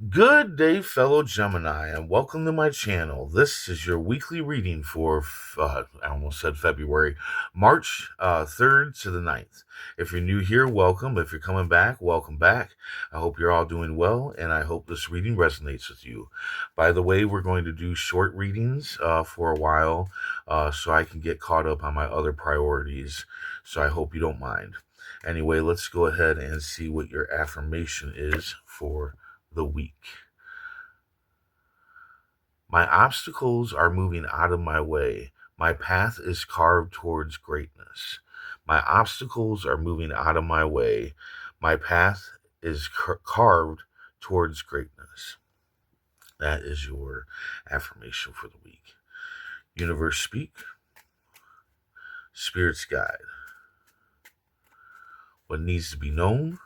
Good day, fellow Gemini, and welcome to my channel. This is your weekly reading for, I almost said February, March 3rd to the 9th. If you're new here, welcome. If you're coming back, welcome back. I hope you're all doing well, and I hope this reading resonates with you. By the way, we're going to do short readings for a while so I can get caught up on my other priorities, so I hope you don't mind. Anyway, let's go ahead and see what your affirmation is for the week. My obstacles are moving out of my way. My path is carved towards greatness. My obstacles are moving out of my way. My path is carved towards greatness. That is your affirmation for the week. Universe speak. Spirits guide. What needs to be known?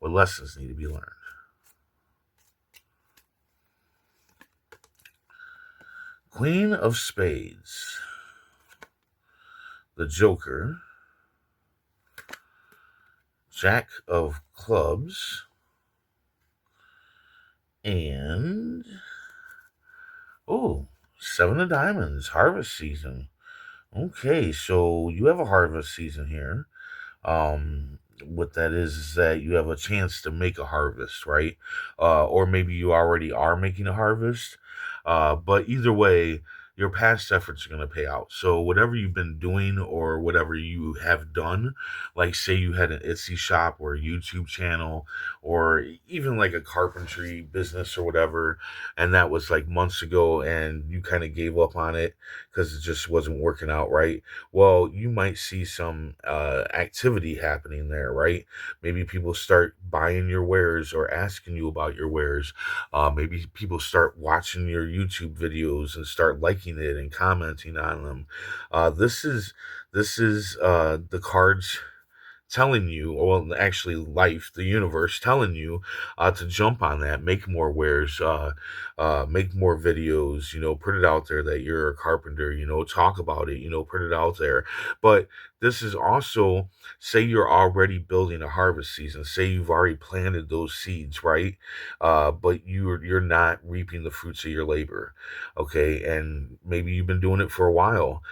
What lessons need to be learned? Queen of Spades, the Joker, Jack of Clubs, and Seven of Diamonds, harvest season. Okay, so you have a harvest season here. What that is that you have a chance to make a harvest, right? Or maybe you already are making a harvest. But either way, your past efforts are going to pay out. So whatever you've been doing or whatever you have done, like say you had an Etsy shop or a YouTube channel or even like a carpentry business or whatever, and that was like months ago and you kind of gave up on it because it just wasn't working out right. Well, you might see some activity happening there, right? Maybe people start buying your wares or asking you about your wares. Maybe people start watching your YouTube videos and start liking it and commenting on them. This is the cards telling you, or well, actually life, the universe telling you to jump on that, make more wares, make more videos, put it out there that you're a carpenter, talk about it, put it out there. But this is also, say you're already building a harvest season, say you've already planted those seeds, right? But you're not reaping the fruits of your labor, okay? And maybe you've been doing it for a while.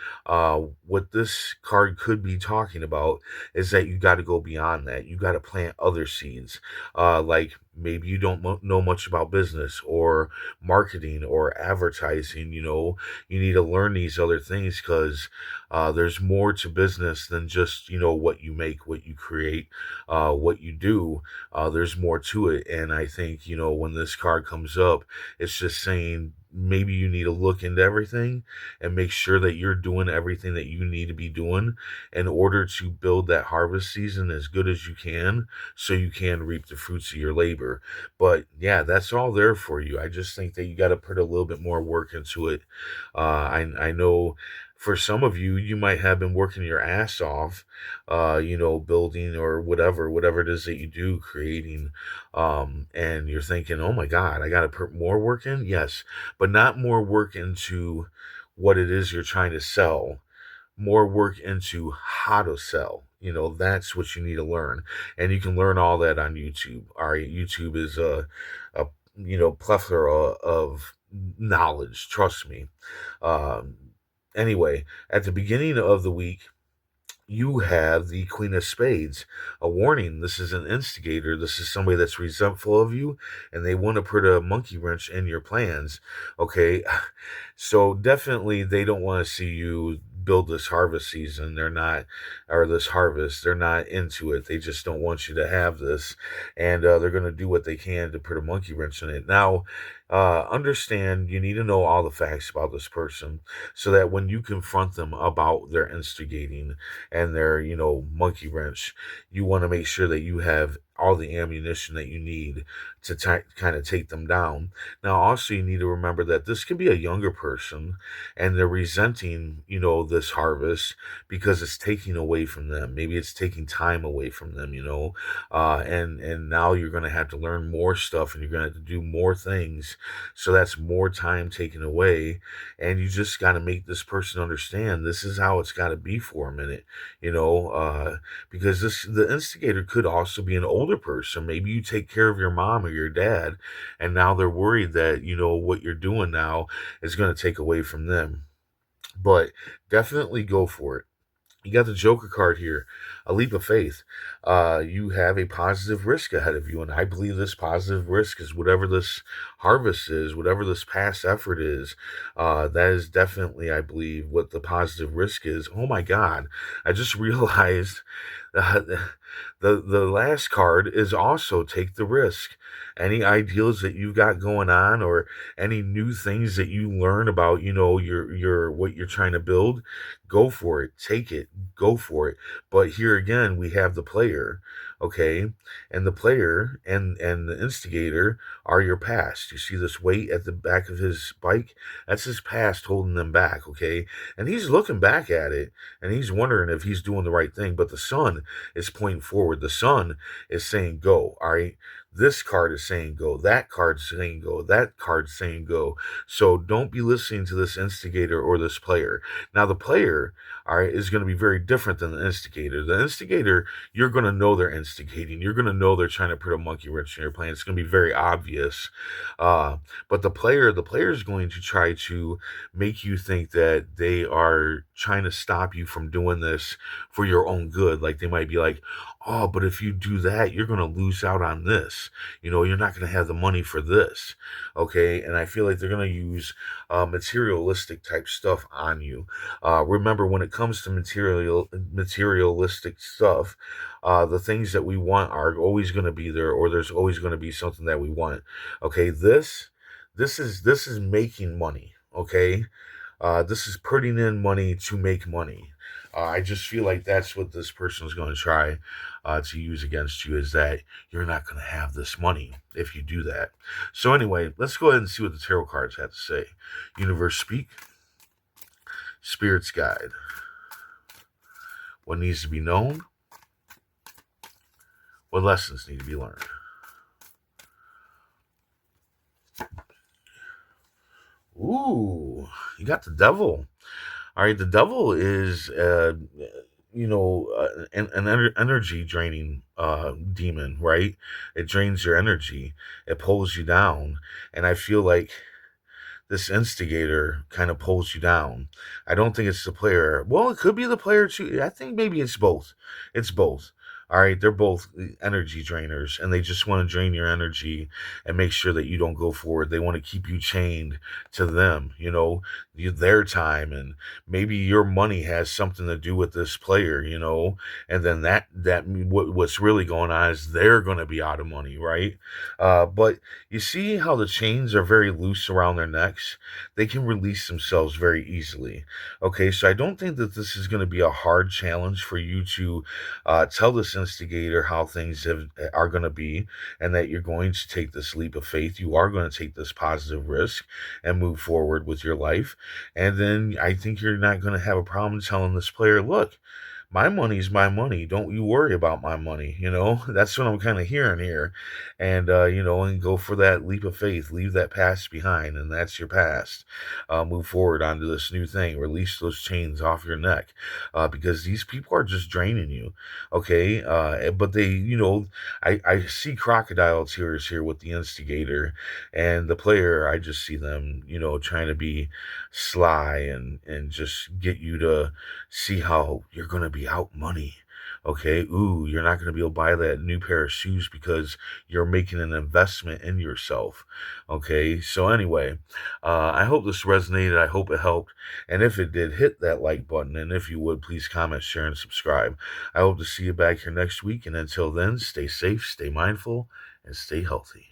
What this card could be talking about is that you got to go beyond that. You got to plant other seeds. Like maybe you don't know much about business or marketing or advertising. You need to learn these other things because there's more to business than just, what you make, what you create, what you do. There's more to it. And I think, when this card comes up, it's just saying, maybe you need to look into everything and make sure that you're doing everything that you need to be doing in order to build that harvest season as good as you can so you can reap the fruits of your labor. But yeah, that's all there for you. I just think that you got to put a little bit more work into it. I know for some of you, you might have been working your ass off, building or whatever it is that you do, creating, and you're thinking, oh my God, I got to put more work in. Yes, but not more work into what it is you're trying to sell, more work into how to sell. That's what you need to learn. And you can learn all that on YouTube. All right. YouTube is a plethora of knowledge. Trust me. Um, anyway, at the beginning of the week, you have the Queen of Spades. A warning, this is an instigator. This is somebody that's resentful of you and they want to put a monkey wrench in your plans. Okay. So definitely they don't want to see you build this harvest season. They're not, or this harvest, they're not into it. They just don't want you to have this. And they're going to do what they can to put a monkey wrench in it. Now, understand you need to know all the facts about this person so that when you confront them about their instigating and their, monkey wrench, you want to make sure that you have all the ammunition that you need to kind of take them down. Now, also, you need to remember that this can be a younger person and they're resenting, this harvest because it's taking away from them. Maybe it's taking time away from them, and now you're going to have to learn more stuff and you're going to have to do more things. So that's more time taken away. And you just got to make this person understand this is how it's got to be for a minute, because the instigator could also be an older older person. Maybe you take care of your mom or your dad, and now they're worried that, what you're doing now is going to take away from them. But definitely go for it. You got the Joker card here, a leap of faith. You have a positive risk ahead of you, and I believe this positive risk is whatever this harvest is, whatever this past effort is. That is definitely, I believe, what the positive risk is. Oh my God, I just realized uh, the last card is also take the risk. Any ideals that you got going on, or any new things that you learn about, your what you're trying to build, go for it. Take it. Go for it. But here again, we have the player, okay? And the player and the instigator are your past. You see this weight at the back of his bike? That's his past holding them back, okay? And he's looking back at it and he's wondering if he's doing the right thing. But the sun is pointing forward. The sun is saying go, all right? This card is saying go. That card's saying go. That card's saying go. So don't be listening to this instigator or this player. Now, the player, all right, is going to be very different than the instigator. The instigator, you're going to know they're instigating. You're going to know they're trying to put a monkey wrench in your plan. It's going to be very obvious. But the player is going to try to make you think that they are trying to stop you from doing this for your own good. Like they might be like, oh, but if you do that, you're going to lose out on this. You're not going to have the money for this. Okay. And I feel like they're going to use materialistic type stuff on you. Remember, when it comes to materialistic stuff, the things that we want are always going to be there, or there's always going to be something that we want. Okay. This is making money. Okay. This is putting in money to make money. I just feel like that's what this person is going to try to use against you, is that you're not going to have this money if you do that. So anyway, let's go ahead and see what the tarot cards have to say. Universe speak. Spirit's guide. What needs to be known? What lessons need to be learned? Ooh, you got the devil. All right, the devil is, an energy draining demon, right? It drains your energy, it pulls you down, and I feel like this instigator kind of pulls you down. I don't think it's the player. Well, it could be the player too. I think maybe it's both. It's both. All right, they're both energy drainers, and they just want to drain your energy and make sure that you don't go forward. They want to keep you chained to them, their time, and maybe your money has something to do with this player, and then what's really going on is they're going to be out of money, right? But you see how the chains are very loose around their necks? They can release themselves very easily. Okay, so I don't think that this is going to be a hard challenge for you to tell this instigator how things are going to be, and that you're going to take this leap of faith. You are going to take this positive risk and move forward with your life. And then I think you're not going to have a problem telling this player, look, my money's my money. Don't you worry about my money. That's what I'm kind of hearing here. And, and go for that leap of faith. Leave that past behind, and that's your past. Move forward onto this new thing. Release those chains off your neck, because these people are just draining you. Okay. But they, I see crocodile tears here with the instigator, and the player. I just see them, trying to be sly and just get you to see how you're going to be out money. Okay, ooh, you're not going to be able to buy that new pair of shoes because you're making an investment in yourself. Okay, so anyway, I hope this resonated. I hope it helped. And if it did, hit that like button. And if you would, please comment, share, and subscribe. I hope to see you back here next week. And until then, stay safe, stay mindful, and stay healthy.